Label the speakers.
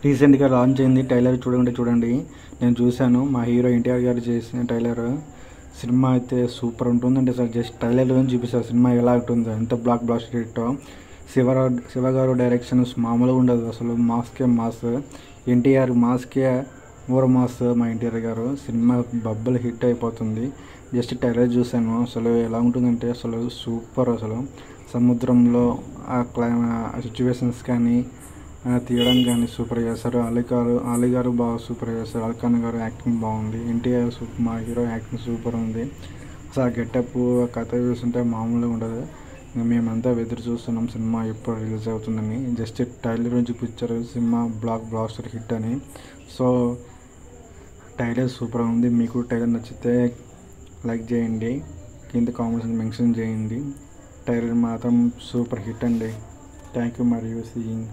Speaker 1: రీసెంట్గా లాంచ్ అయింది ట్రైలర్ చూడండి. నేను చూశాను, మా హీరో ఎన్టీఆర్ గారు చేసిన ట్రైలర్. సినిమా అయితే సూపర్ ఉంటుందండి. అసలు జస్ట్ ట్రైలర్లో చూపిస్తారు సినిమా ఎలా ఉంటుందో, ఎంత బ్లాక్ బ్లాస్టర్ హిట్టో. శివ గారు డైరెక్షన్ మామూలుగా ఉండదు, అసలు మాస్కే మాస్. ఎన్టీఆర్ మాస్కే మోర్ మాస్. మా ఎన్టీఆర్ గారు సినిమా బబ్బులు హిట్ అయిపోతుంది. జస్ట్ ట్రైలర్ చూశాను, అసలు ఎలా ఉంటుందంటే అసలు సూపర్. అసలు సముద్రంలో ఆ సిచ్యువేషన్స్ కానీ తీయడం కానీ సూపర్ చేస్తారు. అలీ గారు బాగా సూపర్ చేస్తారు. అల్కాన్ గారు యాక్టింగ్ బాగుంది. ఎన్టీఆర్ మా హీరో యాక్టింగ్ సూపర్ ఉంది. అసలు ఆ గెటప్ కథ చూస్తుంటే మామూలుగా ఉండదు. మేమంతా ఎదురు చూస్తున్నాం సినిమా ఎప్పుడు రిలీజ్ అవుతుందని. జస్ట్ ట్రైలర్ నుంచి చూపించారు సినిమా బ్లాక్ బ్లాస్టర్ హిట్ అని. సో ట్రైలర్ సూపర్ ఉంది. మీకు ట్రైలర్ నచ్చితే లైక్ చేయండి, కింద కామెంట్స్ మెన్షన్ చేయండి. ట్రైలర్ మాత్రం సూపర్ హిట్ అండి. థ్యాంక్ యూ మరియు సీయింగ్.